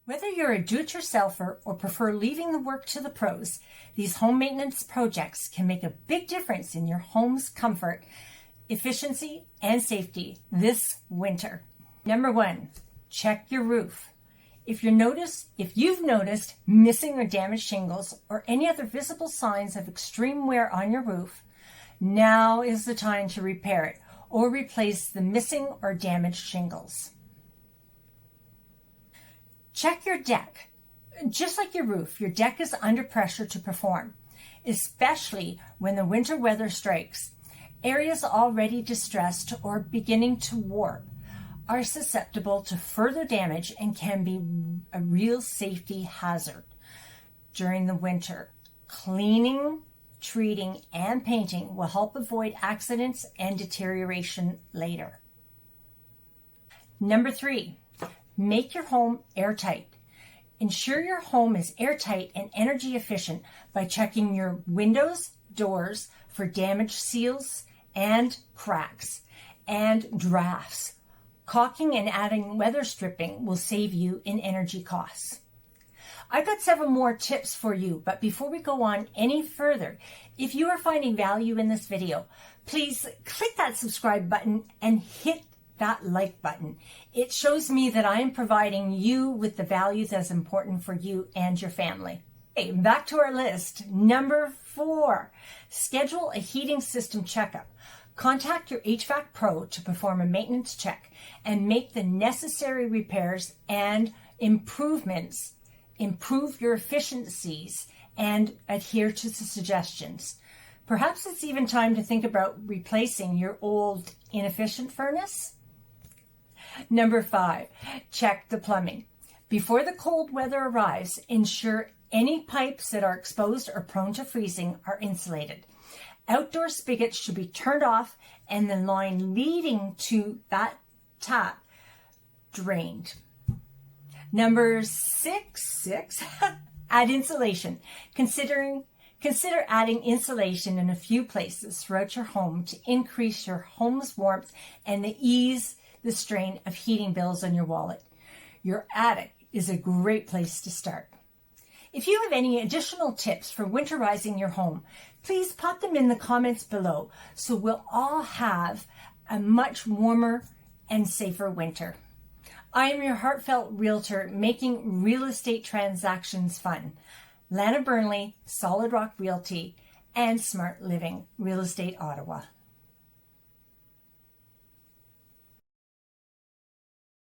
Whether you're a do-it-yourselfer or prefer leaving the work to the pros, these home maintenance projects can make a big difference in your home's comfort, efficiency, and safety this winter. Number 1, check your roof. If you've noticed missing or damaged shingles or any other visible signs of extreme wear on your roof, now is the time to repair it or replace the missing or damaged shingles. Check your deck. Just like your roof, your deck is under pressure to perform, especially when the winter weather strikes. Areas already distressed or beginning to warp are susceptible to further damage and can be a real safety hazard. During the winter, cleaning, treating, and painting will help avoid accidents and deterioration later. Number 3, make your home airtight. Ensure your home is airtight and energy efficient by checking your windows, doors for damaged seals and cracks and drafts. Caulking and adding weather stripping will save you in energy costs. I've got several more tips for you, but before we go on any further, if you are finding value in this video, please click that subscribe button and hit that like button. It shows me that I am providing you with the value that's important for you and your family. Okay, back to our list. Number 4, schedule a heating system checkup. Contact your HVAC pro to perform a maintenance check and make the necessary repairs and improvements. Improve your efficiencies and adhere to the suggestions. Perhaps it's even time to think about replacing your old inefficient furnace. Number 5, check the plumbing. Before the cold weather arrives, ensure any pipes that are exposed or prone to freezing are insulated. Outdoor spigots should be turned off and the line leading to that tap drained. Number 6, add insulation. Consider adding insulation in a few places throughout your home to increase your home's warmth and to ease the strain of heating bills on your wallet. Your attic is a great place to start. If you have any additional tips for winterizing your home, please pop them in the comments below so we'll all have a much warmer and safer winter. I am your heartfelt realtor making real estate transactions fun. Lana Burnley, Solid Rock Realty, and Smart Living Real Estate Ottawa.